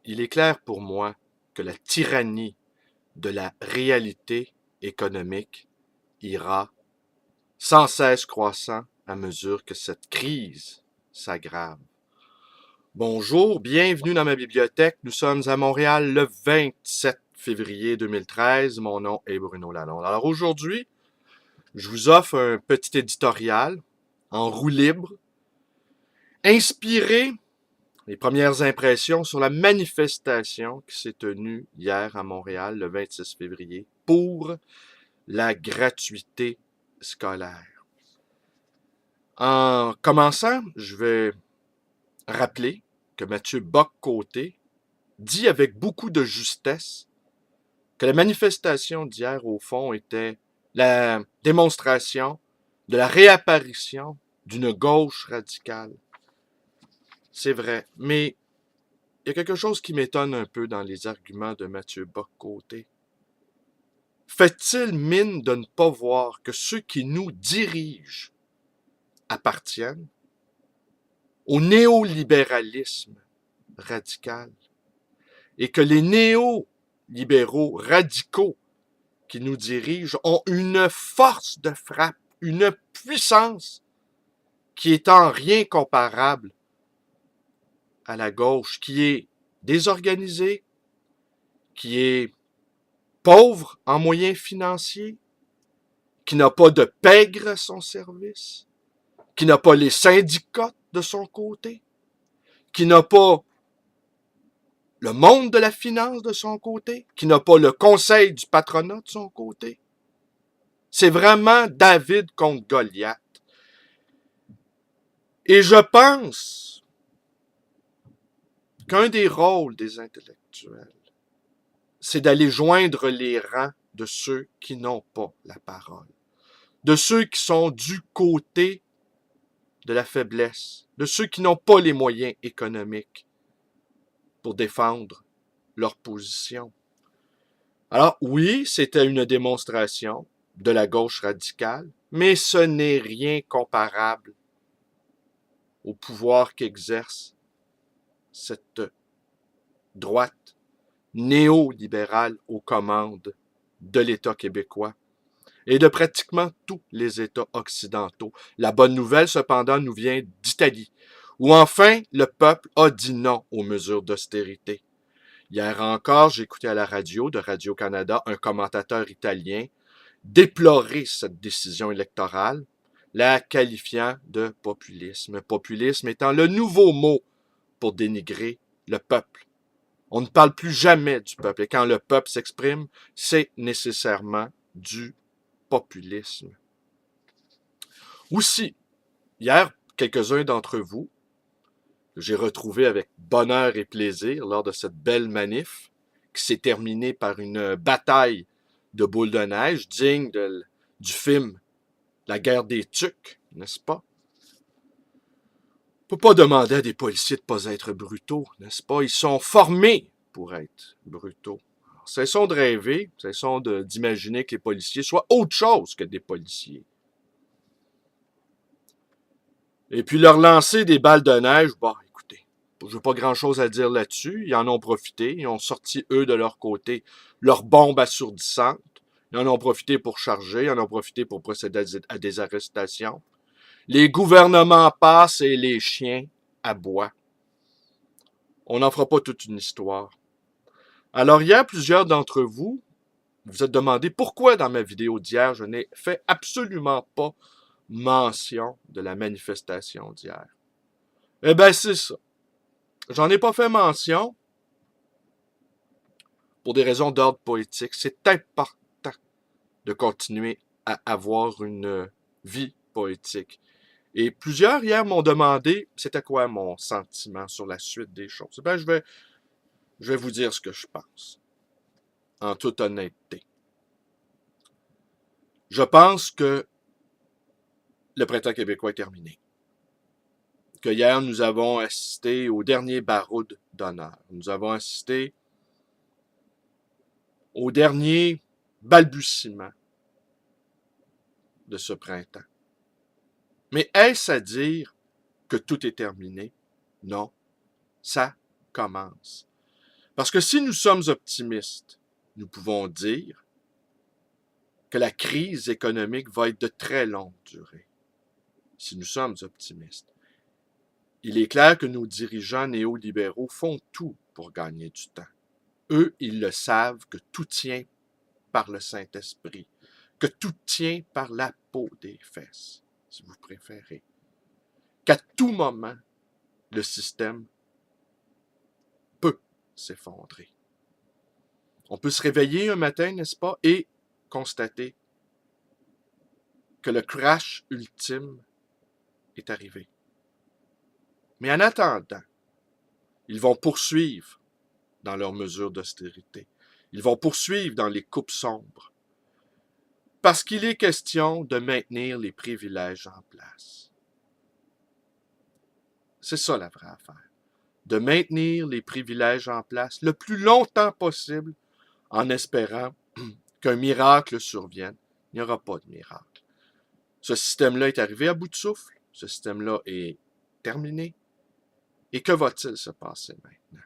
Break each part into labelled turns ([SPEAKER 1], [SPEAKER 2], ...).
[SPEAKER 1] Il est clair pour moi que la tyrannie de la réalité économique ira sans cesse croissant à mesure que cette crise s'aggrave. Bonjour, bienvenue dans ma bibliothèque. Nous sommes à Montréal le 27 février 2013. Mon nom est Bruno Lalonde. Alors aujourd'hui, je vous offre un petit éditorial en roue libre, inspiré les premières impressions sur la manifestation qui s'est tenue hier à Montréal le 26 février pour la gratuité scolaire. En commençant, je vais rappeler que Mathieu Bock-Côté dit avec beaucoup de justesse que la manifestation d'hier, au fond, était la démonstration de la réapparition d'une gauche radicale. C'est vrai, mais il y a quelque chose qui m'étonne un peu dans les arguments de Mathieu Bock-Côté. Fait-il mine de ne pas voir que ceux qui nous dirigent appartiennent au néolibéralisme radical et que les néolibéraux radicaux qui nous dirigent ont une force de frappe, une puissance qui est en rien comparable à la gauche, qui est désorganisée, qui est pauvre en moyens financiers, qui n'a pas de pègre à son service, qui n'a pas les syndicats de son côté, qui n'a pas le monde de la finance de son côté, qui n'a pas le conseil du patronat de son côté. C'est vraiment David contre Goliath. Et je pense qu'un des rôles des intellectuels, c'est d'aller joindre les rangs de ceux qui n'ont pas la parole, de ceux qui sont du côté de la faiblesse, de ceux qui n'ont pas les moyens économiques pour défendre leur position. Alors oui, c'était une démonstration de la gauche radicale, mais ce n'est rien comparable au pouvoir qu'exerce cette droite néolibérale aux commandes de l'État québécois et de pratiquement tous les États occidentaux. La bonne nouvelle, cependant, nous vient d'Italie, où enfin le peuple a dit non aux mesures d'austérité. Hier encore, j'écoutais à la radio de Radio-Canada un commentateur italien déplorer cette décision électorale, la qualifiant de populisme. Populisme étant le nouveau mot pour dénigrer le peuple. On ne parle plus jamais du peuple. Et quand le peuple s'exprime, c'est nécessairement du populisme. Aussi, hier, quelques-uns d'entre vous, que j'ai retrouvés avec bonheur et plaisir lors de cette belle manif, qui s'est terminée par une bataille de boules de neige digne du film La guerre des tucs, n'est-ce pas? On ne peut pas demander à des policiers de ne pas être brutaux, n'est-ce pas? Ils sont formés pour être brutaux. Alors, cessons de rêver, cessons d'imaginer que les policiers soient autre chose que des policiers. Et puis leur lancer des balles de neige, bon, écoutez, je n'ai pas grand-chose à dire là-dessus. Ils en ont profité, ils ont sorti, eux, de leur côté, leurs bombes assourdissantes. Ils en ont profité pour charger, ils en ont profité pour procéder à des arrestations. Les gouvernements passent et les chiens aboient. On n'en fera pas toute une histoire. Alors hier, plusieurs d'entre vous vous êtes demandé pourquoi dans ma vidéo d'hier, je n'ai fait absolument pas mention de la manifestation d'hier. Eh bien, c'est ça. J'en ai pas fait mention pour des raisons d'ordre politique. C'est important de continuer à avoir une vie politique. Et plusieurs hier m'ont demandé c'était quoi mon sentiment sur la suite des choses. Ben, je vais vous dire ce que je pense, en toute honnêteté. Je pense que le printemps québécois est terminé. Que hier, nous avons assisté au dernier baroud d'honneur. Nous avons assisté au dernier balbutiement de ce printemps. Mais est-ce à dire que tout est terminé? Non, ça commence. Parce que si nous sommes optimistes, nous pouvons dire que la crise économique va être de très longue durée. Si nous sommes optimistes. Il est clair que nos dirigeants néolibéraux font tout pour gagner du temps. Eux, ils le savent que tout tient par le Saint-Esprit, que tout tient par la peau des fesses, si vous préférez. Qu'à tout moment, le système peut s'effondrer. On peut se réveiller un matin, n'est-ce pas, et constater que le crash ultime est arrivé. Mais en attendant, ils vont poursuivre dans leurs mesures d'austérité. Ils vont poursuivre dans les coupes sombres. Parce qu'il est question de maintenir les privilèges en place. C'est ça la vraie affaire. De maintenir les privilèges en place le plus longtemps possible en espérant qu'un miracle survienne. Il n'y aura pas de miracle. Ce système-là est arrivé à bout de souffle. Ce système-là est terminé. Et que va-t-il se passer maintenant?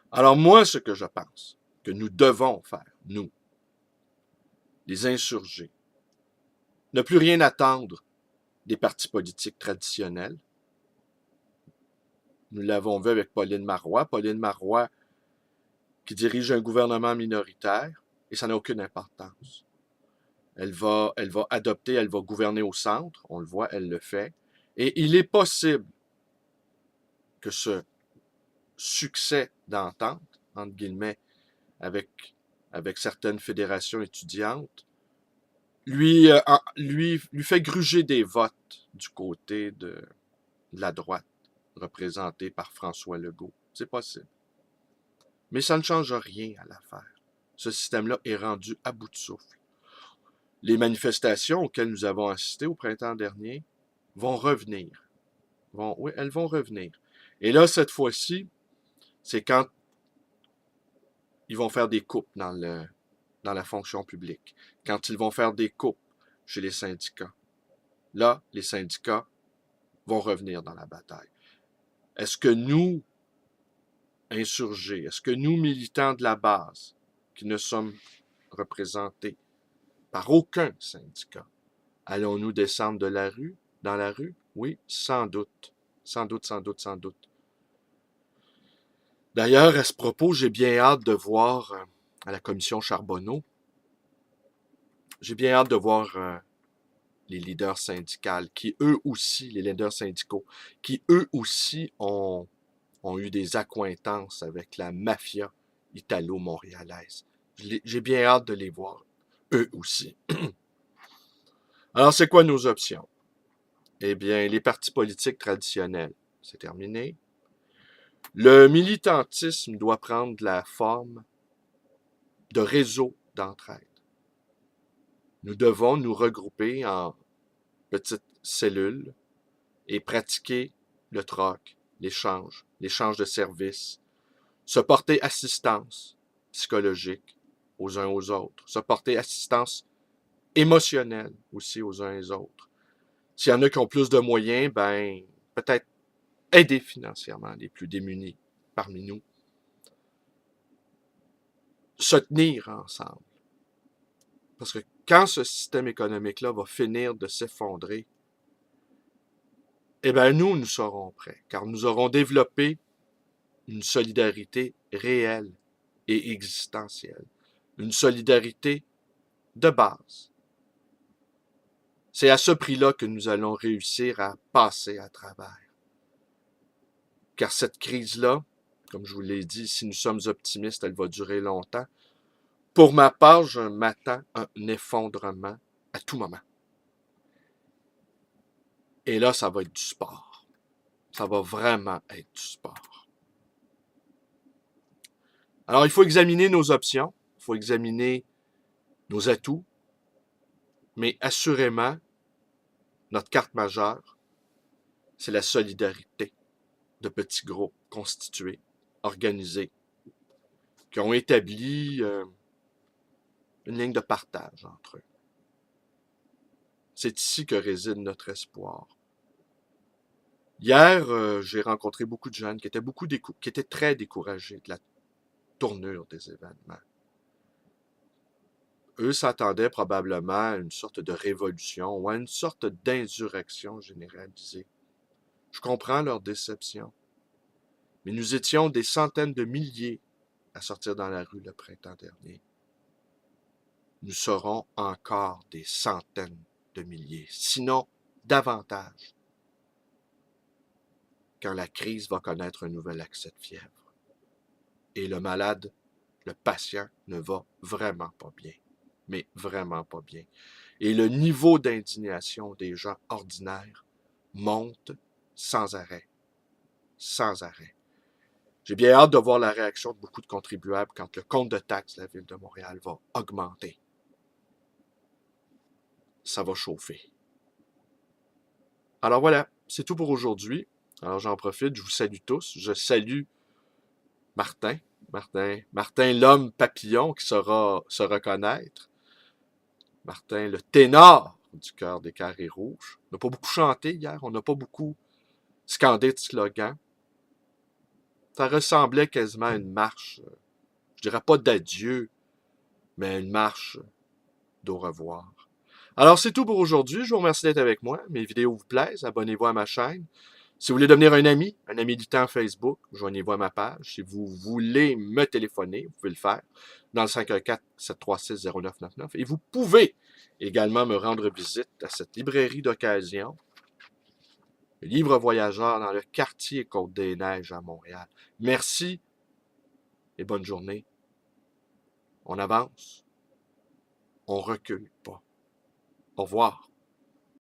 [SPEAKER 1] Alors moi, ce que je pense que nous devons faire, nous, les insurgés, ne plus rien attendre des partis politiques traditionnels. Nous l'avons vu avec Pauline Marois. Pauline Marois qui dirige un gouvernement minoritaire, et ça n'a aucune importance. Elle va adopter, elle va gouverner au centre, on le voit, elle le fait. Et il est possible que ce succès d'entente, entre guillemets, avec certaines fédérations étudiantes, lui fait gruger des votes du côté de la droite, représentée par François Legault. C'est possible. Mais ça ne change rien à l'affaire. Ce système-là est rendu à bout de souffle. Les manifestations auxquelles nous avons assisté au printemps dernier vont revenir. Oui, elles vont revenir. Et là, cette fois-ci, c'est quand ils vont faire des coupes dans la fonction publique, quand ils vont faire des coupes chez les syndicats. Là, les syndicats vont revenir dans la bataille. Est-ce que nous, insurgés, est-ce que nous, militants de la base, qui ne sommes représentés par aucun syndicat, allons-nous descendre dans la rue? Oui, sans doute. Sans doute, sans doute, sans doute. D'ailleurs, à ce propos, j'ai bien hâte de voir à la commission Charbonneau, j'ai bien hâte de voir les leaders syndicaux, les leaders syndicaux, qui eux aussi ont eu des accointances avec la mafia italo-montréalaise. J'ai bien hâte de les voir, eux aussi. Alors, c'est quoi nos options? Eh bien, les partis politiques traditionnels, c'est terminé. Le militantisme doit prendre la forme de réseaux d'entraide. Nous devons nous regrouper en petites cellules et pratiquer le troc, l'échange de services, se porter assistance psychologique aux uns aux autres, se porter assistance émotionnelle aussi aux uns et aux autres. S'il y en a qui ont plus de moyens, ben peut-être aider financièrement les plus démunis parmi nous. Se tenir ensemble. Parce que quand ce système économique-là va finir de s'effondrer, eh bien, nous serons prêts, car nous aurons développé une solidarité réelle et existentielle. Une solidarité de base. C'est à ce prix-là que nous allons réussir à passer à travers. Car cette crise-là, comme je vous l'ai dit, si nous sommes optimistes, elle va durer longtemps. Pour ma part, je m'attends à un effondrement à tout moment. Et là, ça va être du sport. Ça va vraiment être du sport. Alors, il faut examiner nos options, il faut examiner nos atouts, mais assurément, notre carte majeure, c'est la solidarité de petits groupes constitués, organisés, qui ont établi une ligne de partage entre eux. C'est ici que réside notre espoir. Hier, j'ai rencontré beaucoup de jeunes qui étaient très découragés de la tournure des événements. Eux s'attendaient probablement à une sorte de révolution ou à une sorte d'insurrection généralisée. Je comprends leur déception, mais nous étions des centaines de milliers à sortir dans la rue le printemps dernier. Nous serons encore des centaines de milliers, sinon davantage, quand la crise va connaître un nouvel accès de fièvre. Et le malade, le patient, ne va vraiment pas bien. Mais vraiment pas bien. Et le niveau d'indignation des gens ordinaires monte sans arrêt. Sans arrêt. J'ai bien hâte de voir la réaction de beaucoup de contribuables quand le compte de taxes de la Ville de Montréal va augmenter. Ça va chauffer. Alors voilà, c'est tout pour aujourd'hui. Alors j'en profite, je vous salue tous. Je salue Martin, Martin l'homme papillon qui saura se reconnaître. Martin, le ténor du cœur des carrés rouges. On n'a pas beaucoup chanté hier, on n'a pas beaucoup scandé de slogans. Ça ressemblait quasiment à une marche, je dirais pas d'adieu, mais une marche d'au revoir. Alors c'est tout pour aujourd'hui, je vous remercie d'être avec moi. Mes vidéos vous plaisent, abonnez-vous à ma chaîne. Si vous voulez devenir un ami du temps Facebook, joignez-vous à ma page. Si vous voulez me téléphoner, vous pouvez le faire dans le 514-736-0999. Et vous pouvez également me rendre visite à cette librairie d'occasion, le Livre Voyageur dans le quartier Côte-des-Neiges à Montréal. Merci et bonne journée. On avance, on recule pas. Au revoir.